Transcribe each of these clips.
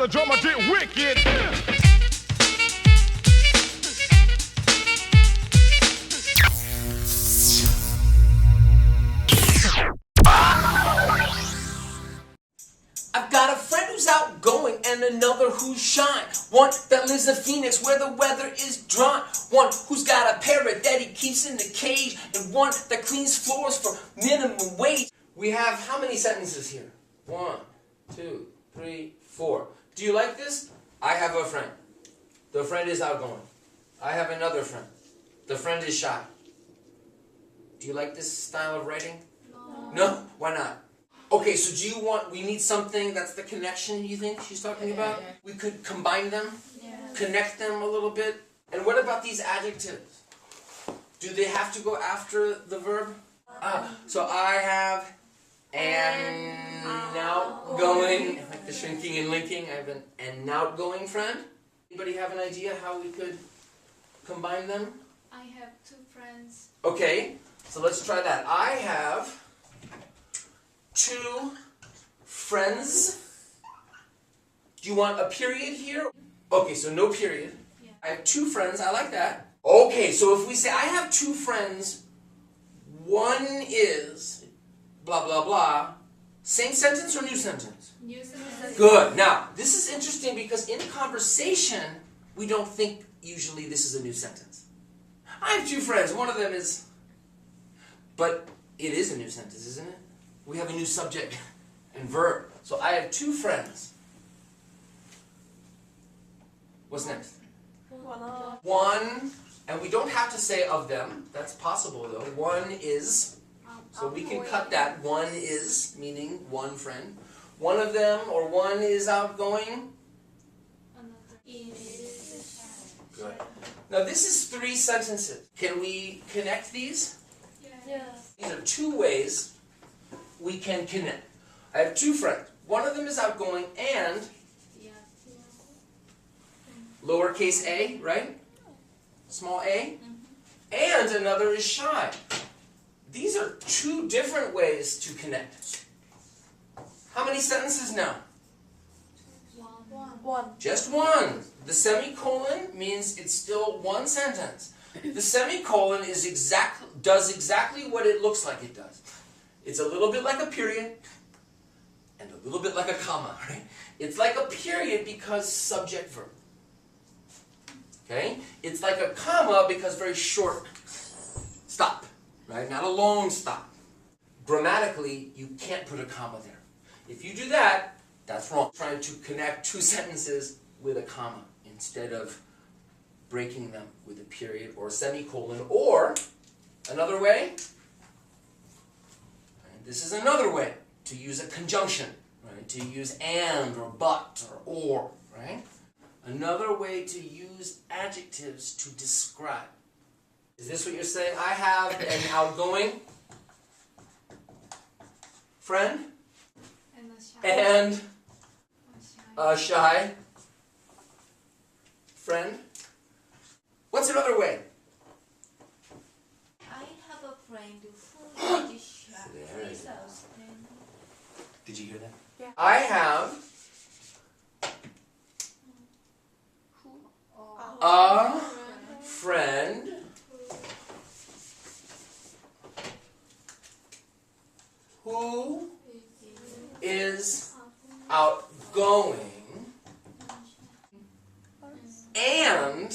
the drummer get wicked. I've got a friend who's outgoing and another who's shy. One that lives in Phoenix where the weather is dry. One who's got a parrot that he keeps in the cage. And one that cleans floors for minimum wage. We have how many sentences here? 1, 2, 3, 4. Do you like this? I have a friend. The friend is outgoing. I have another friend. The friend is shy. Do you like this style of writing? No? Why not? Okay, so do you want, we need something that's the connection you think she's talking about? We could combine them, connect them a little bit. And what about these adjectives? Do they have to go after the verb? So I have an outgoing, like the shrinking and linking, I have an outgoing friend. Anybody have an idea how we could combine them? I have 2 friends. Okay, so let's try that. I have 2 friends. Do you want a period here? Okay, so no period. Yeah. I have 2 friends. I like that. Okay, so if we say I have 2 friends, one is blah, blah, blah. Same sentence or new sentence? New sentence. Good. Now, this is interesting because in conversation, we don't think usually this is a new sentence. I have 2 friends. One of them is... But it is a new sentence, isn't it? We have a new subject and verb. So I have 2 friends. What's next? One, and we don't have to say of them. That's possible though. One is, so we can cut that. One is, meaning one friend. One of them or one is outgoing. Another is Good. Now this is 3 sentences. Can we connect these? Yes. These are 2 ways we can connect. I have 2 friends. One of them is outgoing and lowercase a, right? Small a. And another is shy. These are 2 different ways to connect. How many sentences now? One. Just 1. The semicolon means it's still 1 sentence. The semicolon is does exactly what it looks like it does. It's a little bit like a period and a little bit like a comma, right? It's like a period because subject verb. Okay? It's like a comma because very short stop, right? Not a long stop. Grammatically, you can't put a comma there. If you do that, that's wrong. Trying to connect 2 sentences with a comma instead of breaking them with a period or a semicolon, or another way, and this is another way to use a conjunction, right? To use and or but or, right? Another way to use adjectives to describe. Is this what you're saying? I have an outgoing friend and a shy friend. What's another way? I have a friend who is shy. There it is. Did you hear that? Yeah. I have a friend who is outgoing and,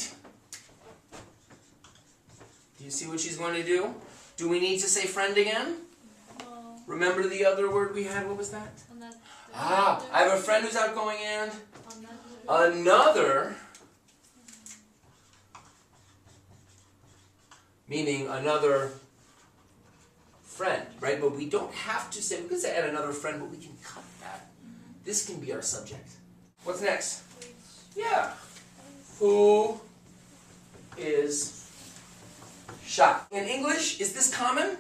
do you see what she's going to do? Do we need to say friend again? No. Remember the other word we had? What was that? Another. I have a friend who's outgoing and Another. another, meaning another friend, right? But we don't have to say, we could say and another friend, but we can cut that. This can be our subject. What's next? Yeah. Who is shy? In English, is this common?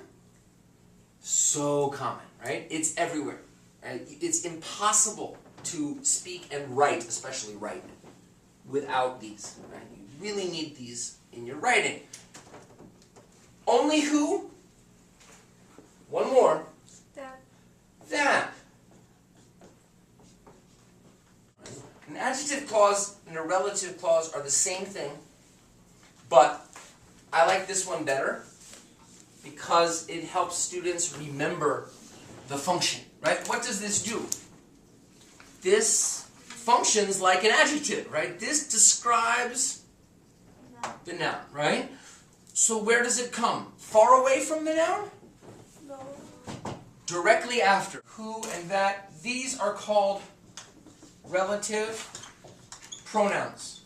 So common, right? It's everywhere. Right? It's impossible to speak and write, especially write, without these. Right? You really need these in your writing. Only who? One more. That. An adjective clause and a relative clause are the same thing, but I like this one better because it helps students remember the function, right? What does this do? This functions like an adjective, right? This describes the noun, right? So where does it come? Far away from the noun? No. Directly after. Who and that. These are called relative pronouns.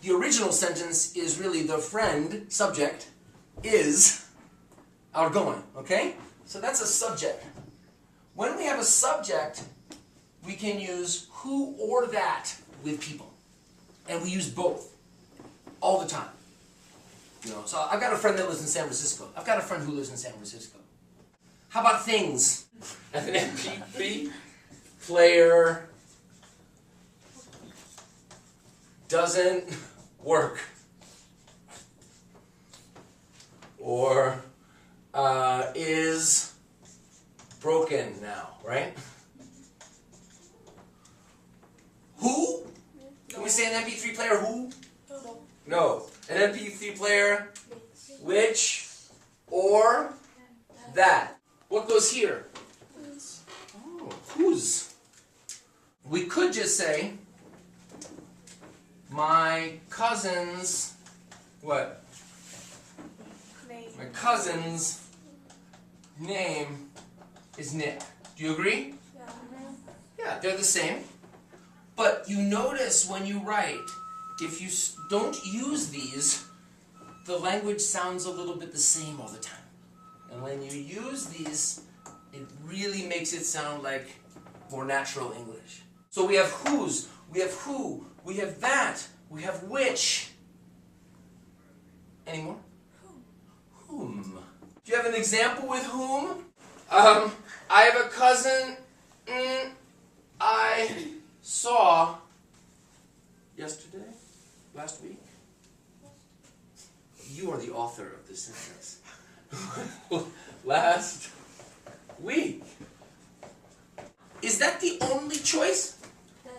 The original sentence is really the friend, subject, is outgoing, okay? So that's a subject. When we have a subject, we can use who or that with people. And we use both all the time. You know, so I've got a friend that lives in San Francisco. I've got a friend who lives in San Francisco. How about things? An MP3 player doesn't work. Or is broken now, right? Who? Can we say an MP3 player who? No. No. An MP3 player which or that. What goes here? Oh, whose. We could just say my cousin's what? Name. My cousin's name is Nick. Do you agree? Yeah. Yeah, they're the same. But you notice when you write, if you don't use these, the language sounds a little bit the same all the time. And when you use these, it really makes it sound like more natural English. So we have whose, we have who, we have that, we have which. Any more? Whom. Do you have an example with whom? I have a cousin I saw yesterday, last week. You are the author of this sentence. Last week. Is that the only choice?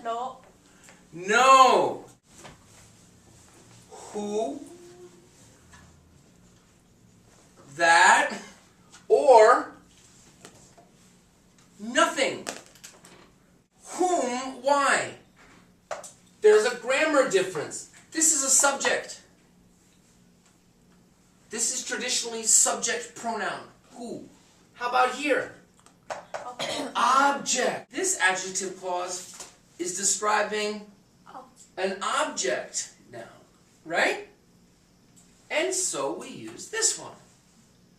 No. No. Who, that, or nothing. Whom, why? There's a grammar difference. This is a subject. This is traditionally subject pronoun. Who? How about here? Object. This adjective clause is describing an object now, right? And so we use this one.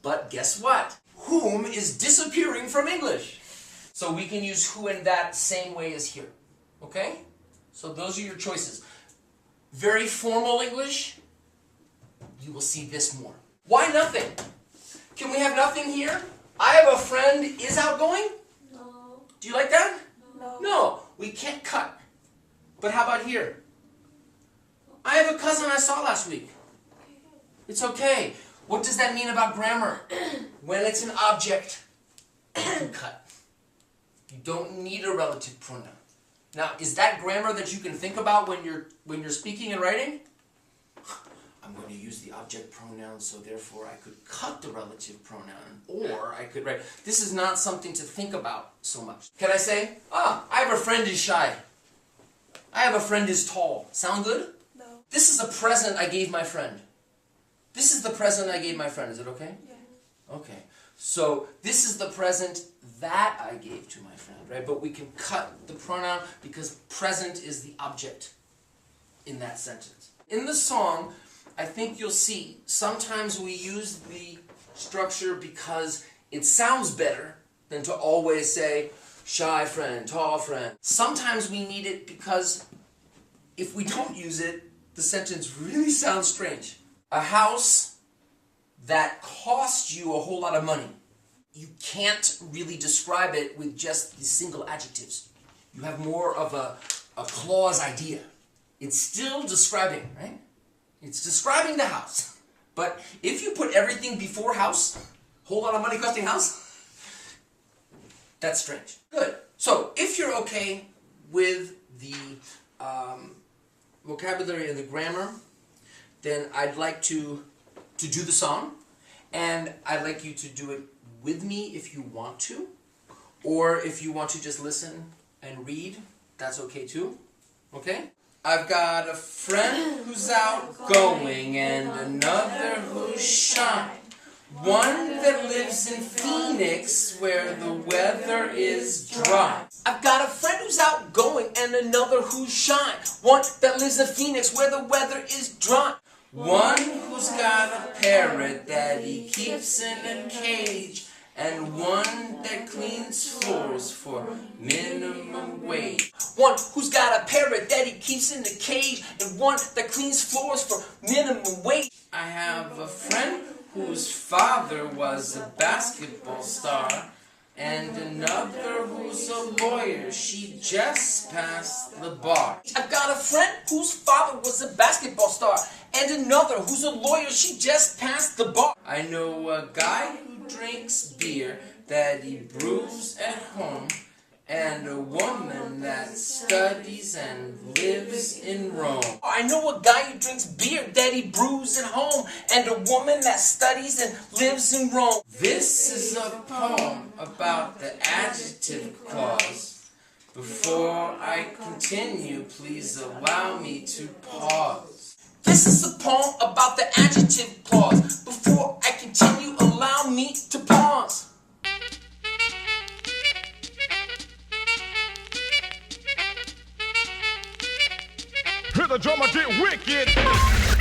But guess what? Whom is disappearing from English. So we can use who and that same way as here. Okay? So those are your choices. Very formal English, you will see this more. Why nothing? Can we have nothing here? I have a friend is outgoing? No. Do you like that? No. No, we can't cut. But how about here? I have a cousin I saw last week. It's okay. What does that mean about grammar? When it's an object, you can cut. You don't need a relative pronoun. Now, is that grammar that you can think about when you're speaking and writing? I'm going to use the object pronoun, so therefore I could cut the relative pronoun, or I could write. This is not something to think about so much. Can I say, I have a friend is shy. I have a friend is tall. Sound good? No. This is a present I gave my friend. This is the present I gave my friend. Is it okay? Yeah. Okay. So this is the present that I gave to my friend, right? But we can cut the pronoun because present is the object in that sentence. In the song, I think you'll see sometimes we use the structure because it sounds better than to always say shy friend, tall friend. Sometimes we need it because if we don't use it, the sentence really sounds strange. A house that cost you a whole lot of money, you can't really describe it with just the single adjectives. You have more of a clause idea. It's still describing, right? It's describing the house. But if you put everything before house, whole lot of money costing house, that's strange. Good. So if you're okay with the vocabulary and the grammar, then I'd like to do the song, and I'd like you to do it with me if you want to, or if you want to just listen and read, that's okay too. Okay? I've got a friend who's outgoing and another who's shy. One that lives in Phoenix where the weather is dry. I've got a friend who's outgoing and another who's shy. One that lives in Phoenix where the weather is dry. One who's got a parrot that he keeps in a cage. And one that cleans floors for minimum wage. One who's got a parrot that he keeps in a cage. And one that cleans floors for minimum wage. I have a friend whose father was a basketball star. And another who's a lawyer, she just passed the bar. I've got a friend whose father was a basketball star. And another who's a lawyer, she just passed the bar. I know a guy who drinks beer that he brews at home, and a woman that studies and lives in Rome. I know a guy who drinks beer that he brews at home, and a woman that studies and lives in Rome. This is a poem about the adjective clause. Before I continue, please allow me to pause. This is a poem about the adjective clause. Before I continue, allow me to pause. Hear the drummer get wicked.